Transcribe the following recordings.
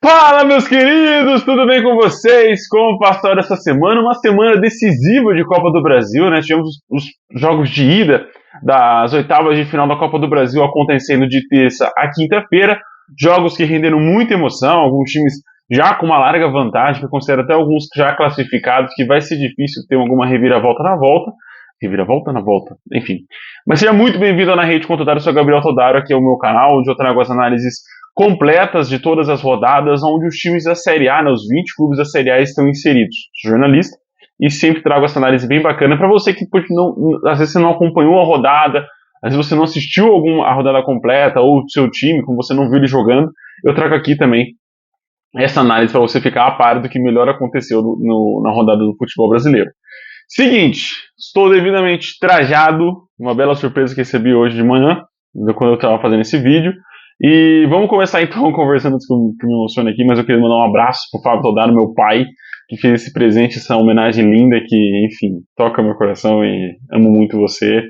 Fala, meus queridos, tudo bem com vocês? Como passou essa semana? Uma semana decisiva de Copa do Brasil, né? Tivemos os jogos de ida das oitavas de final da Copa do Brasil acontecendo de terça a quinta-feira. Jogos que renderam muita emoção, alguns times já com uma larga vantagem, que eu considero até alguns já classificados, que vai ser difícil ter alguma reviravolta na volta. Reviravolta na volta, enfim. Mas seja muito bem-vindo na Rede Contadaro, eu sou Gabriel Todaro, aqui é o meu canal, onde eu trago as análises completas de todas as rodadas, onde os times da Série A, né, os 20 clubes da Série A estão inseridos. Sou jornalista e sempre trago essa análise bem bacana para você que às vezes você não acompanhou a rodada, às vezes você não assistiu a rodada completa ou o seu time, como você não viu ele jogando, eu trago aqui também essa análise para você ficar a par do que melhor aconteceu na rodada do futebol brasileiro. Seguinte, estou devidamente trajado, uma bela surpresa que recebi hoje de manhã, quando eu estava fazendo esse vídeo. E vamos começar então conversando, que me emociona aqui, mas eu queria mandar um abraço pro Fábio Todaro, meu pai, que fez esse presente, essa homenagem linda que, enfim, toca meu coração e amo muito você.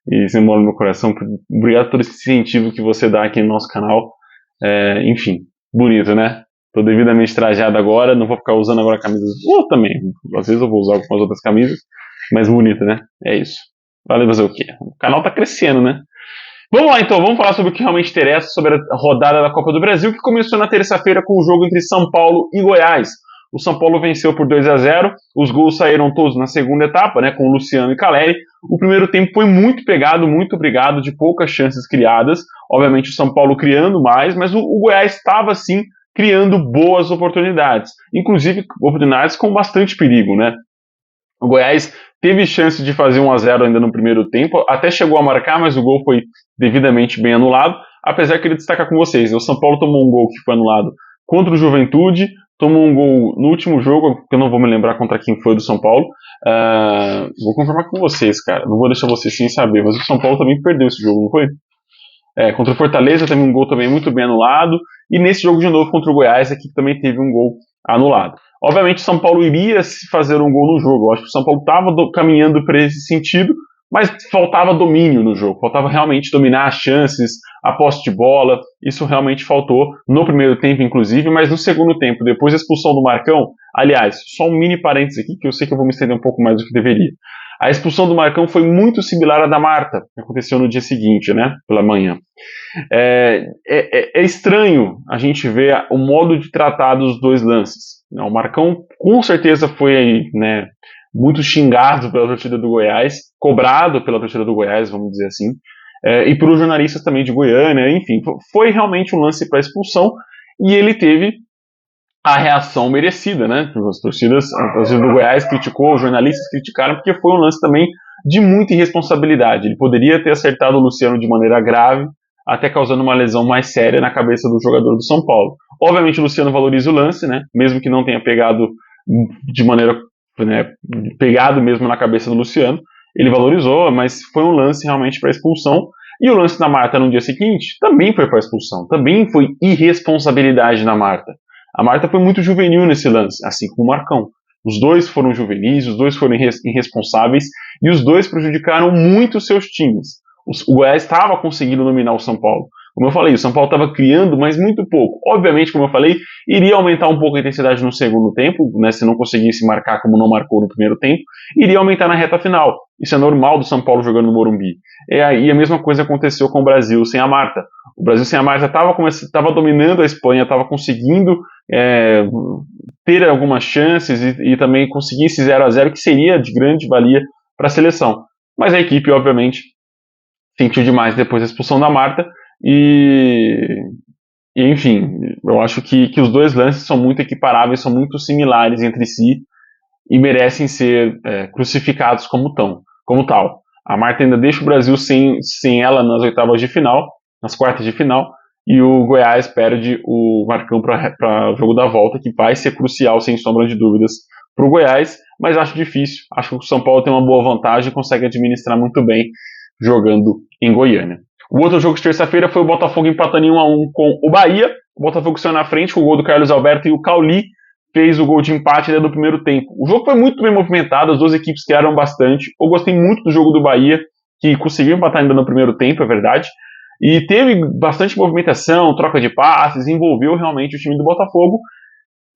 E você mora no meu coração. Obrigado por todo esse incentivo que você dá aqui no nosso canal. Enfim, bonito, né? Tô devidamente trajado agora, não vou ficar usando agora camisas. Também, às vezes eu vou usar algumas outras camisas, mas bonito, né? É isso. Valeu fazer o quê? O canal tá crescendo, né? Vamos lá então, vamos falar sobre o que realmente interessa, sobre a rodada da Copa do Brasil, que começou na terça-feira com o jogo entre São Paulo e Goiás. O São Paulo venceu por 2-0, os gols saíram todos na segunda etapa, né, com o Luciano e Caleri. O primeiro tempo foi muito pegado, muito obrigado, de poucas chances criadas. Obviamente o São Paulo criando mais, mas o Goiás estava sim criando boas oportunidades, inclusive oportunidades com bastante perigo, né? O Goiás teve chance de fazer 1-0 ainda no primeiro tempo, até chegou a marcar, mas o gol foi devidamente bem anulado. Apesar que eu queria destacar com vocês, o São Paulo tomou um gol que foi anulado contra o Juventude, tomou um gol no último jogo, que eu não vou me lembrar contra quem foi do São Paulo. Vou confirmar com vocês, cara, não vou deixar vocês sem saber, mas o São Paulo também perdeu esse jogo, não foi? Contra o Fortaleza teve um gol também muito bem anulado, e nesse jogo de novo contra o Goiás aqui também teve um gol anulado. Obviamente o São Paulo iria fazer um gol no jogo, eu acho que o São Paulo estava caminhando para esse sentido, mas faltava domínio no jogo, faltava realmente dominar as chances, a posse de bola, isso realmente faltou no primeiro tempo inclusive, mas no segundo tempo, depois da expulsão do Marcão, aliás, só um mini parênteses aqui, que eu sei que eu vou me estender um pouco mais do que deveria. A expulsão do Marcão foi muito similar à da Marta, que aconteceu no dia seguinte, né, pela manhã. É estranho a gente ver o modo de tratar dos dois lances. O Marcão com certeza foi, né, muito xingado pela torcida do Goiás, cobrado pela torcida do Goiás, vamos dizer assim, e por os jornalistas também de Goiânia, enfim, foi realmente um lance para expulsão e ele teve a reação merecida, né? A torcida do Goiás criticou, os jornalistas criticaram, porque foi um lance também de muita irresponsabilidade. Ele poderia ter acertado o Luciano de maneira grave, até causando uma lesão mais séria na cabeça do jogador do São Paulo. Obviamente o Luciano valoriza o lance, né? Mesmo que não tenha pegado de maneira, né, pegado mesmo na cabeça do Luciano, ele valorizou, mas foi um lance realmente para expulsão. E o lance da Marta no dia seguinte também foi para expulsão, também foi irresponsabilidade da Marta. A Marta foi muito juvenil nesse lance, assim como o Marcão. Os dois foram juvenis, os dois foram irresponsáveis e os dois prejudicaram muito seus times. O Goiás estava conseguindo dominar o São Paulo. Como eu falei, o São Paulo estava criando, mas muito pouco. Obviamente, como eu falei, iria aumentar um pouco a intensidade no segundo tempo, né, se não conseguisse marcar como não marcou no primeiro tempo, iria aumentar na reta final. Isso é normal do São Paulo jogando no Morumbi. E a mesma coisa aconteceu com o Brasil sem a Marta. O Brasil sem a Marta estava dominando a Espanha, estava conseguindo ter algumas chances e também conseguir esse 0-0 que seria de grande valia para a seleção. Mas a equipe, obviamente, sentiu demais depois da expulsão da Marta enfim, eu acho que os dois lances são muito equiparáveis, são muito similares entre si e merecem ser crucificados como tal. A Marta ainda deixa o Brasil sem ela nas oitavas de final, nas quartas de final, e o Goiás perde o Marcão para o jogo da volta, que vai ser crucial, sem sombra de dúvidas, para o Goiás, mas acho difícil. Acho que o São Paulo tem uma boa vantagem e consegue administrar muito bem jogando em Goiânia. O outro jogo de terça-feira foi o Botafogo empatando em 1-1 com o Bahia. O Botafogo saiu na frente com o gol do Carlos Alberto e o Cauli fez o gol de empate do primeiro tempo. O jogo foi muito bem movimentado, as duas equipes criaram bastante. Eu gostei muito do jogo do Bahia, que conseguiu empatar ainda no primeiro tempo, é verdade. e teve bastante movimentação, troca de passes, envolveu realmente o time do Botafogo.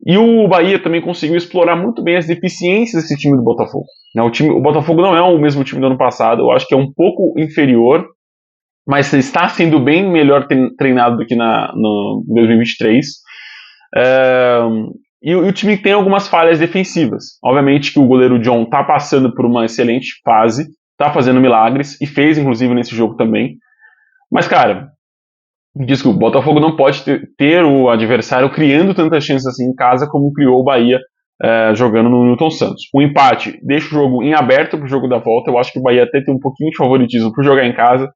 E o Bahia também conseguiu explorar muito bem as deficiências desse time do Botafogo. O Botafogo não é o mesmo time do ano passado, eu acho que é um pouco inferior, mas está sendo bem melhor treinado do que no 2023. E o time tem algumas falhas defensivas. Obviamente que o goleiro John está passando por uma excelente fase, está fazendo milagres, e fez inclusive nesse jogo também. Mas, cara, desculpa, o Botafogo não pode ter o adversário criando tantas chances assim em casa como criou o Bahia jogando no Newton Santos. O empate deixa o jogo em aberto para o jogo da volta. Eu acho que o Bahia até tem um pouquinho de favoritismo por jogar em casa,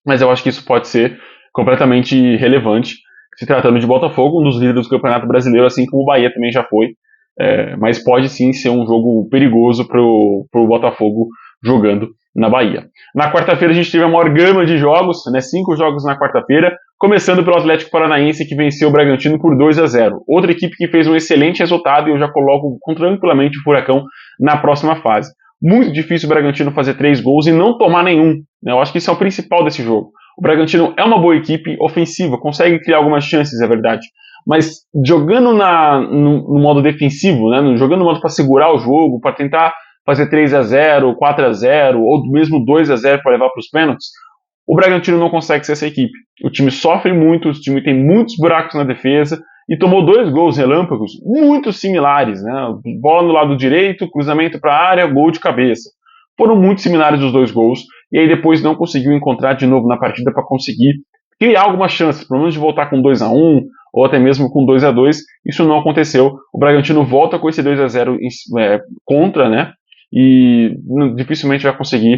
mas eu acho que isso pode ser completamente relevante, se tratando de Botafogo, um dos líderes do Campeonato Brasileiro, assim como o Bahia também já foi. Mas pode sim ser um jogo perigoso para o Botafogo jogando na Bahia. Na quarta-feira a gente teve a maior gama de jogos, 5 jogos na quarta-feira, começando pelo Atlético Paranaense, que venceu o Bragantino por 2-0. Outra equipe que fez um excelente resultado, e eu já coloco tranquilamente o Furacão na próxima fase. Muito difícil o Bragantino fazer 3 gols e não tomar nenhum. Eu acho que isso é o principal desse jogo. O Bragantino é uma boa equipe ofensiva, consegue criar algumas chances, é verdade. Mas jogando no modo defensivo, jogando no modo para segurar o jogo, para tentar fazer 3-0, 4-0, ou mesmo 2-0 para levar para os pênaltis, o Bragantino não consegue ser essa equipe. O time sofre muito, o time tem muitos buracos na defesa, e tomou 2 gols relâmpagos muito similares, bola no lado direito, cruzamento para a área, gol de cabeça. Foram muito similares os 2 gols, e aí depois não conseguiu encontrar de novo na partida para conseguir criar algumas chances, pelo menos de voltar com 2-1, ou até mesmo com 2-2, isso não aconteceu. O Bragantino volta com esse 2-0 contra, e dificilmente vai conseguir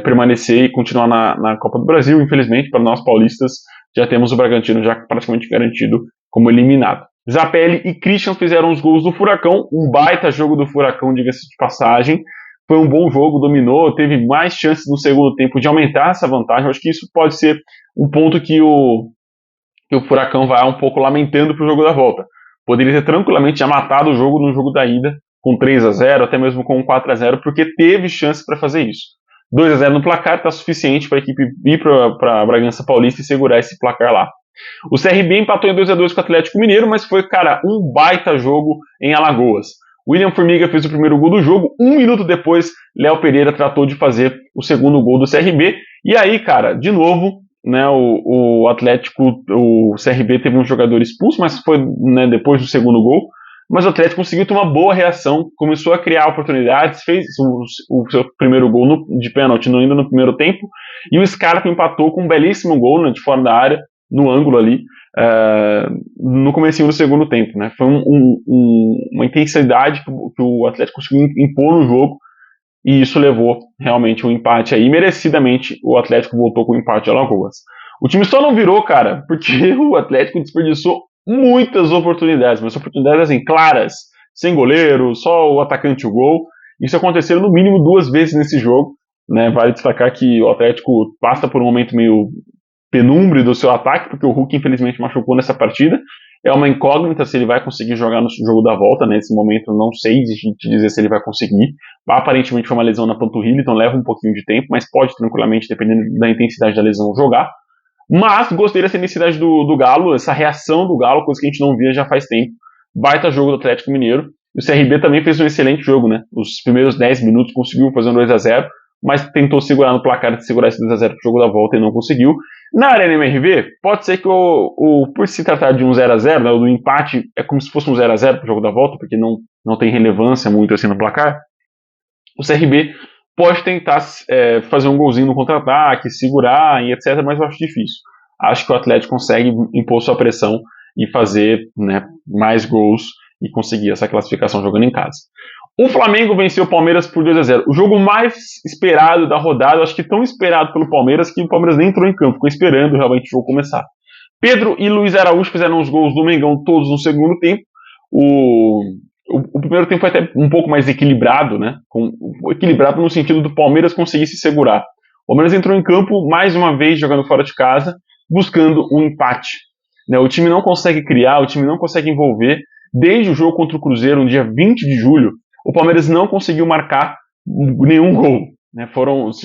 permanecer e continuar na Copa do Brasil. Infelizmente, para nós paulistas, já temos o Bragantino já praticamente garantido como eliminado. Zapelli e Christian fizeram os gols do Furacão, um baita jogo do Furacão, diga-se de passagem. Foi um bom jogo, dominou, teve mais chances no segundo tempo de aumentar essa vantagem. Eu acho que isso pode ser um ponto que o Furacão vai um pouco lamentando para o jogo da volta. Poderia ter tranquilamente já matado o jogo no jogo da ida, com 3-0, até mesmo com 4-0, porque teve chance para fazer isso. 2-0 no placar está suficiente para a equipe ir para a Bragança Paulista e segurar esse placar lá. O CRB empatou em 2-2 com o Atlético Mineiro, mas foi, cara, um baita jogo em Alagoas. William Formiga fez o primeiro gol do jogo, 1 minuto depois, Léo Pereira tratou de fazer o segundo gol do CRB, e aí, cara, de novo, o CRB teve um jogador expulso, mas foi depois do segundo gol, mas o Atlético conseguiu ter uma boa reação, começou a criar oportunidades, fez o seu primeiro gol de pênalti ainda no primeiro tempo, e o Scarpa empatou com um belíssimo gol de fora da área, no ângulo ali, no comecinho do segundo tempo. Foi uma intensidade que o Atlético conseguiu impor no jogo, e isso levou realmente um empate aí. Merecidamente, o Atlético voltou com o empate a Alagoas. O time só não virou, cara, porque o Atlético desperdiçou muitas oportunidades, mas oportunidades assim, claras, sem goleiro, só o atacante e o gol. Isso aconteceu no mínimo 2 vezes nesse jogo. Vale destacar que o Atlético passa por um momento meio penúmbre do seu ataque, porque o Hulk infelizmente machucou nessa partida. É uma incógnita se ele vai conseguir jogar no jogo da volta, nesse momento não sei te dizer se ele vai conseguir. Aparentemente foi uma lesão na panturrilha, então leva um pouquinho de tempo, mas pode tranquilamente, dependendo da intensidade da lesão, jogar. Mas gostei dessa intensidade do Galo, essa reação do Galo, coisa que a gente não via já faz tempo. Baita jogo do Atlético Mineiro. E o CRB também fez um excelente jogo, Os primeiros 10 minutos conseguiu fazer um 2-0, mas tentou segurar no placar, segurar esse 2-0 pro jogo da volta e não conseguiu. Na Arena MRV, pode ser que por se tratar de um 0-0, do empate, é como se fosse um 0-0 pro jogo da volta, porque não tem relevância muito assim no placar. O CRB pode tentar fazer um golzinho no contra-ataque, segurar e etc, mas eu acho difícil. Acho que o Atlético consegue impor sua pressão e fazer mais gols e conseguir essa classificação jogando em casa. O Flamengo venceu o Palmeiras por 2-0. O jogo mais esperado da rodada, acho que tão esperado pelo Palmeiras, que o Palmeiras nem entrou em campo, ficou esperando realmente o jogo começar. Pedro e Luiz Araújo fizeram os gols do Mengão todos no segundo tempo. O primeiro tempo foi até um pouco mais equilibrado, equilibrado no sentido do Palmeiras conseguir se segurar. O Palmeiras entrou em campo mais uma vez jogando fora de casa, buscando um empate. O time não consegue criar, o time não consegue envolver. Desde o jogo contra o Cruzeiro, no dia 20 de julho, o Palmeiras não conseguiu marcar nenhum gol.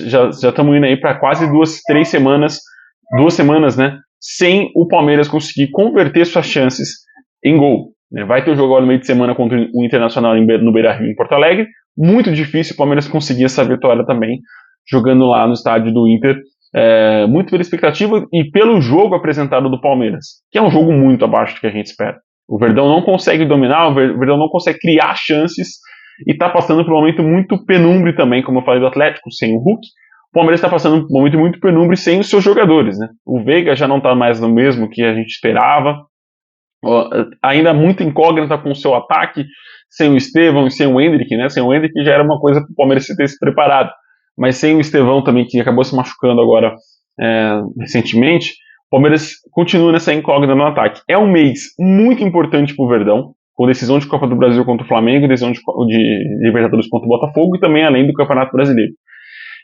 Já estamos indo aí para quase 2, 3 semanas 2 semanas, né, sem o Palmeiras conseguir converter suas chances em gol. Vai ter o jogo agora no meio de semana contra o Internacional no Beira-Rio, em Porto Alegre. Muito difícil o Palmeiras conseguir essa vitória também, jogando lá no estádio do Inter. Muito pela expectativa e pelo jogo apresentado do Palmeiras, que é um jogo muito abaixo do que a gente espera. O Verdão não consegue dominar, o Verdão não consegue criar chances e está passando por um momento muito penumbre também, como eu falei do Atlético, sem o Hulk. O Palmeiras está passando por um momento muito penumbre sem os seus jogadores, né? O Veiga já não está mais no mesmo que a gente esperava. Ainda muito incógnita com o seu ataque, sem o Estevão e sem o Endrick, né? Sem o Endrick já era uma coisa para o Palmeiras ter se preparado, mas sem o Estevão também, que acabou se machucando agora recentemente, o Palmeiras continua nessa incógnita no ataque. É um mês muito importante para o Verdão, com decisão de Copa do Brasil contra o Flamengo, decisão de Libertadores contra o Botafogo e também além do Campeonato Brasileiro.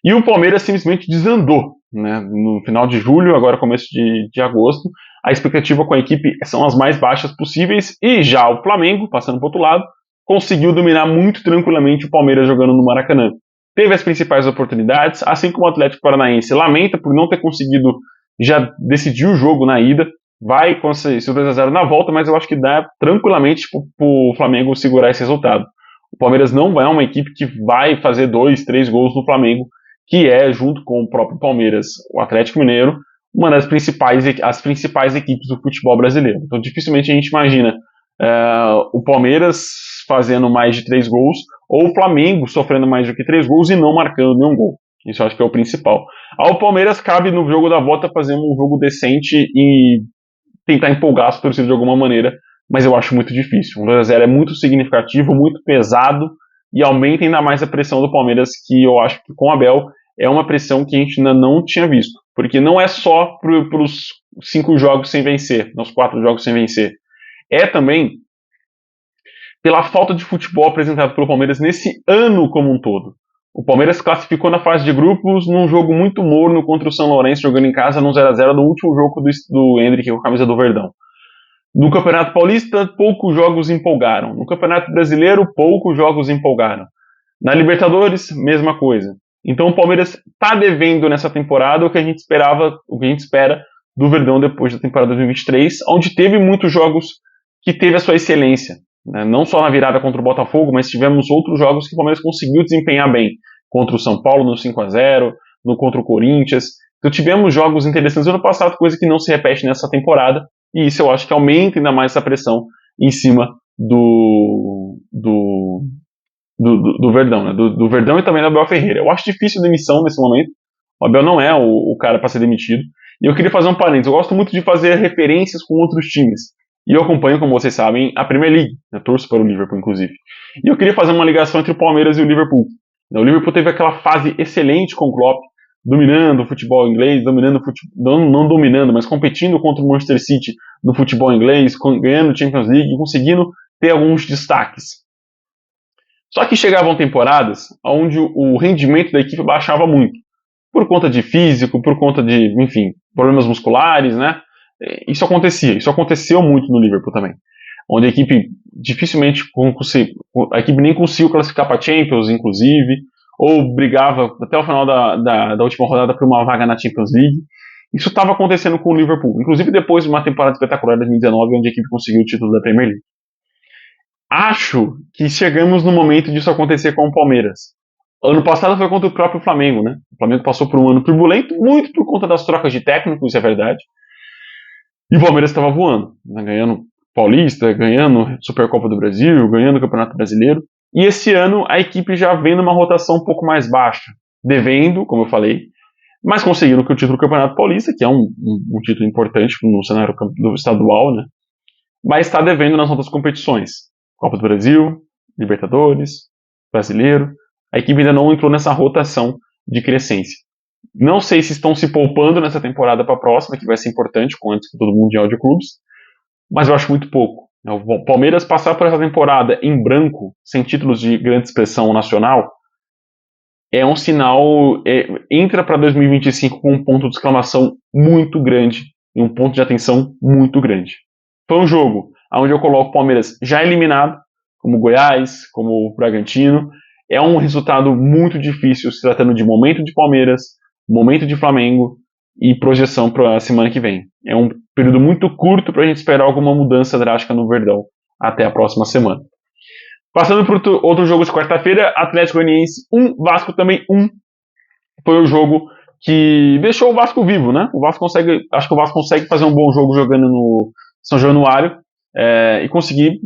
E o Palmeiras simplesmente desandou, né? No final de julho, agora começo de agosto. A expectativa com a equipe são as mais baixas possíveis e já o Flamengo, passando para o outro lado, conseguiu dominar muito tranquilamente o Palmeiras jogando no Maracanã. Teve as principais oportunidades, assim como o Atlético Paranaense lamenta por não ter conseguido já decidir o jogo na ida, vai conseguir 2-0 na volta, mas eu acho que dá tranquilamente para o Flamengo segurar esse resultado. O Palmeiras não é uma equipe que vai fazer 2, 3 gols no Flamengo, que é, junto com o próprio Palmeiras, o Atlético Mineiro, uma das principais equipes do futebol brasileiro. Então, dificilmente a gente imagina o Palmeiras fazendo mais de 3 gols, ou o Flamengo sofrendo mais do que 3 gols e não marcando nenhum gol. Isso eu acho que é o principal. Ao Palmeiras cabe no jogo da volta fazer um jogo decente e tentar empolgar a torcida de alguma maneira, mas eu acho muito difícil. 2-0 é muito significativo, muito pesado, e aumenta ainda mais a pressão do Palmeiras, que eu acho que com o Abel é uma pressão que a gente ainda não tinha visto. Porque não é só para os 5 jogos sem vencer, nos 4 jogos sem vencer. É também pela falta de futebol apresentado pelo Palmeiras nesse ano como um todo. O Palmeiras classificou na fase de grupos num jogo muito morno contra o São Lourenço, jogando em casa no 0-0 do último jogo do Endrick com a camisa do Verdão. No Campeonato Paulista, poucos jogos empolgaram. No Campeonato Brasileiro, poucos jogos empolgaram. Na Libertadores, mesma coisa. Então o Palmeiras está devendo nessa temporada o que a gente espera do Verdão depois da temporada 2023, onde teve muitos jogos que teve a sua excelência. Né? Não só na virada contra o Botafogo, mas tivemos outros jogos que o Palmeiras conseguiu desempenhar bem. Contra o São Paulo no 5-0, contra o Corinthians. Então tivemos jogos interessantes no passado, coisa que não se repete nessa temporada. E isso eu acho que aumenta ainda mais essa pressão em cima do Verdão, né? Do Verdão e também do Abel Ferreira. Eu acho difícil a demissão nesse momento. O Abel não é o cara para ser demitido. E eu queria fazer um parênteses. Eu gosto muito de fazer referências com outros times. E eu acompanho, como vocês sabem, a Premier League. Eu torço para o Liverpool, inclusive. E eu queria fazer uma ligação entre o Palmeiras e o Liverpool. O Liverpool teve aquela fase excelente com o Klopp, dominando o futebol inglês, não dominando, mas competindo contra o Manchester City no futebol inglês, ganhando Champions League, conseguindo ter alguns destaques. Só que chegavam temporadas onde o rendimento da equipe baixava muito, por conta de físico, por conta de, enfim, problemas musculares, né? Isso aconteceu muito no Liverpool também, onde a equipe dificilmente a equipe nem conseguiu classificar para Champions, inclusive, ou brigava até o final da última rodada por uma vaga na Champions League. Isso estava acontecendo com o Liverpool, inclusive depois de uma temporada espetacular de 2019, onde a equipe conseguiu o título da Premier League. Acho que chegamos no momento disso acontecer com o Palmeiras. Ano passado foi contra o próprio Flamengo, né? O Flamengo passou por um ano turbulento, muito por conta das trocas de técnico, isso é verdade. E o Palmeiras estava voando, né? Ganhando Paulista, ganhando Supercopa do Brasil, ganhando o Campeonato Brasileiro. E esse ano a equipe já vem numa rotação um pouco mais baixa, devendo, como eu falei, mas conseguindo o título do Campeonato Paulista, que é um título importante no cenário do estadual, né? Mas está devendo nas outras competições. Copa do Brasil, Libertadores, Brasileiro. A equipe ainda não entrou nessa rotação de crescência. Não sei se estão se poupando nessa temporada para a próxima, que vai ser importante com a disputa do Mundial de Clubes, mas eu acho muito pouco. O Palmeiras passar por essa temporada em branco, sem títulos de grande expressão nacional, é um sinal, entra para 2025 com um ponto de exclamação muito grande e um ponto de atenção muito grande. Foi um jogo onde eu coloco o Palmeiras já eliminado, como o Goiás, como o Bragantino. É um resultado muito difícil se tratando de momento de Palmeiras, momento de Flamengo, e projeção para a semana que vem. É um período muito curto para a gente esperar alguma mudança drástica no Verdão até a próxima semana. Passando para outro jogo de quarta-feira, Atlético Goianiense 1, Vasco também 1. Foi o jogo que deixou o Vasco vivo, né? Acho que o Vasco consegue fazer um bom jogo jogando no São Januário e conseguir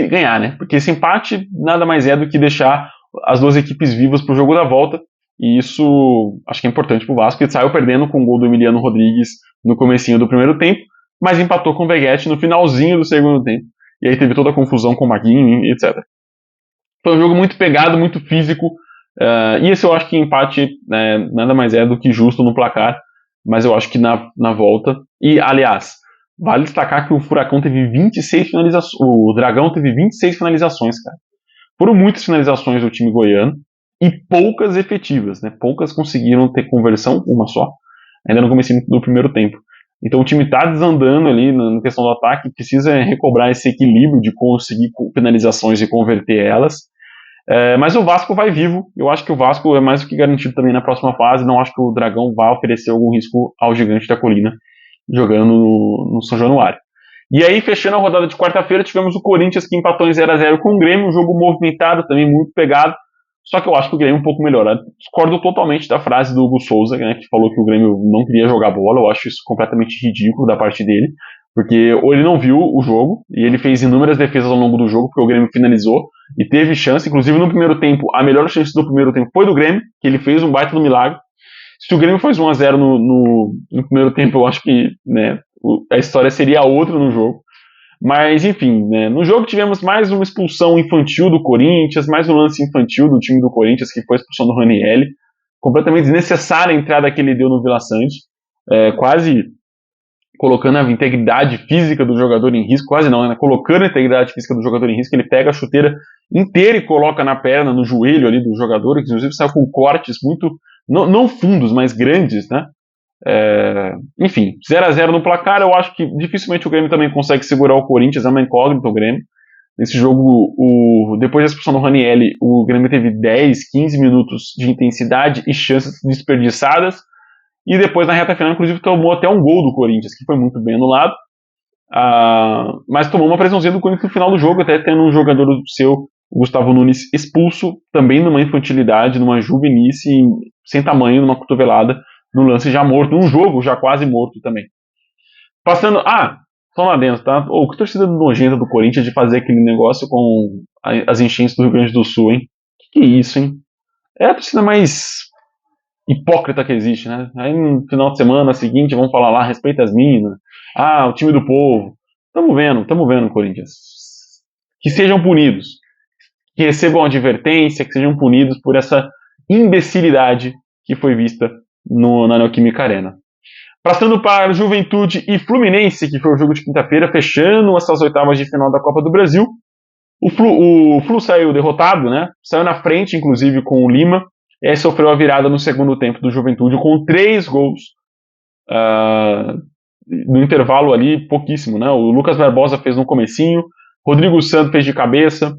ganhar, né? Porque esse empate nada mais é do que deixar as duas equipes vivas para o jogo da volta. E isso acho que é importante para o Vasco. Ele saiu perdendo com o gol do Emiliano Rodrigues no comecinho do primeiro tempo, mas empatou com o Veguete no finalzinho do segundo tempo. E aí teve toda a confusão com o Maguinho, etc. Foi um jogo muito pegado, muito físico. E esse eu acho que empate nada mais é do que justo no placar. Mas eu acho que na volta. E, aliás, vale destacar que o Furacão teve 26 finalizações. O Dragão teve 26 finalizações, cara. Foram muitas finalizações do time goiano e poucas efetivas, né? Poucas conseguiram ter conversão, uma só, ainda no começo do primeiro tempo. Então o time está desandando ali na questão do ataque, precisa recobrar esse equilíbrio de conseguir finalizações e converter elas. Mas o Vasco vai vivo. Eu acho que o Vasco é mais do que garantido também na próxima fase. Não acho que o Dragão vai oferecer algum risco ao Gigante da Colina jogando no São Januário. E aí, fechando a rodada de quarta-feira, tivemos o Corinthians que empatou em 0x0 com o Grêmio, um jogo movimentado, também muito pegado. Só que eu acho que o Grêmio é um pouco melhorado. Discordo totalmente da frase do Hugo Souza, né, que falou que o Grêmio não queria jogar bola. Eu acho isso completamente ridículo da parte dele. Porque ou ele não viu o jogo, e ele fez inúmeras defesas ao longo do jogo, porque o Grêmio finalizou e teve chance. Inclusive no primeiro tempo, a melhor chance do primeiro tempo foi do Grêmio, que ele fez um baita do milagre. Se o Grêmio faz 1x0 no primeiro tempo, eu acho que a história seria outra no jogo. Mas, enfim, no jogo tivemos mais uma expulsão infantil do Corinthians, mais um lance infantil do time do Corinthians, que foi a expulsão do Ranieri. Completamente desnecessária a entrada que ele deu no Vila Sante. Quase colocando a integridade física do jogador em risco, quase não, né? Colocando a integridade física do jogador em risco, ele pega a chuteira inteira e coloca na perna, no joelho ali do jogador, que inclusive saiu com cortes muito, não fundos, mas grandes, né? Enfim, 0x0 no placar. Eu acho que dificilmente o Grêmio também consegue segurar o Corinthians, é uma incógnita o Grêmio. Nesse jogo, depois da expulsão do Ranieri, o Grêmio teve 10, 15 minutos de intensidade e chances desperdiçadas, e depois na reta final, inclusive, tomou até um gol do Corinthians, que foi muito bem anulado, mas tomou uma pressãozinha do Corinthians no final do jogo, até tendo um jogador seu, o Gustavo Nunes, expulso, também numa infantilidade, numa juvenice, sem tamanho, numa cotovelada, no lance já morto, num jogo já quase morto também. Passando. Só lá dentro, tá? Que torcida nojenta do Corinthians de fazer aquele negócio com as enchentes do Rio Grande do Sul, hein? Que é isso, hein? É a torcida mais hipócrita que existe, né? Aí no final de semana seguinte vão falar lá, respeita as minas. O time do povo. Tamo vendo, Corinthians. Que sejam punidos. Que recebam advertência, que sejam punidos por essa imbecilidade que foi vista na Neoquímica Arena. Passando para Juventude e Fluminense, que foi o jogo de quinta-feira, fechando essas oitavas de final da Copa do Brasil. O Flu saiu derrotado, né? Saiu na frente, inclusive, com o Lima. E aí sofreu a virada no segundo tempo do Juventude, com 3 gols. No intervalo ali, pouquíssimo, né? O Lucas Barbosa fez no comecinho, Rodrigo Santos fez de cabeça,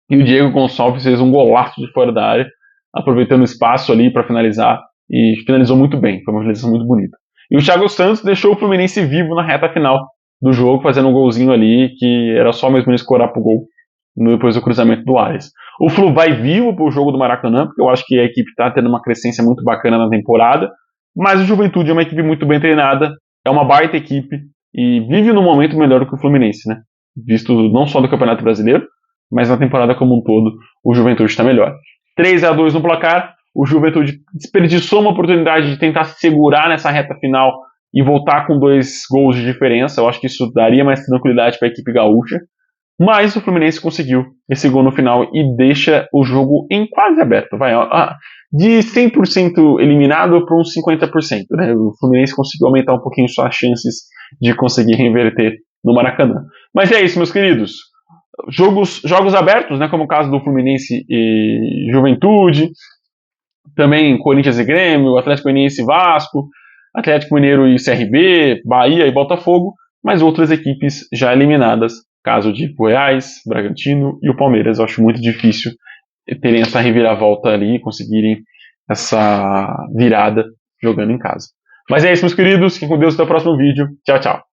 e o Diego Gonçalves fez um golaço de fora da área, aproveitando o espaço ali para finalizar, e finalizou muito bem, foi uma finalização muito bonita. E o Thiago Santos deixou o Fluminense vivo na reta final do jogo, fazendo um golzinho ali, que era só mesmo ele escorar pro gol depois do cruzamento do Arias. O Flu vai vivo pro jogo do Maracanã, porque eu acho que a equipe tá tendo uma crescência muito bacana na temporada, mas o Juventude é uma equipe muito bem treinada, é uma baita equipe, e vive num momento melhor do que o Fluminense, né? Visto não só do Campeonato Brasileiro, mas na temporada como um todo, o Juventude está melhor. 3x2 no placar, o Juventude desperdiçou uma oportunidade de tentar se segurar nessa reta final e voltar com 2 gols de diferença. Eu acho que isso daria mais tranquilidade para a equipe gaúcha. Mas o Fluminense conseguiu esse gol no final e deixa o jogo em quase aberto. De 100% eliminado para uns 50%. Né? O Fluminense conseguiu aumentar um pouquinho suas chances de conseguir reverter no Maracanã. Mas é isso, meus queridos. Jogos abertos, né, como o caso do Fluminense e Juventude, também Corinthians e Grêmio, Atlético Goianiense e Vasco, Atlético Mineiro e CRB, Bahia e Botafogo, mas outras equipes já eliminadas, caso de Goiás, Bragantino e o Palmeiras. Eu acho muito difícil terem essa reviravolta ali e conseguirem essa virada jogando em casa. Mas é isso, meus queridos. Fiquem com Deus. Até o próximo vídeo. Tchau, tchau.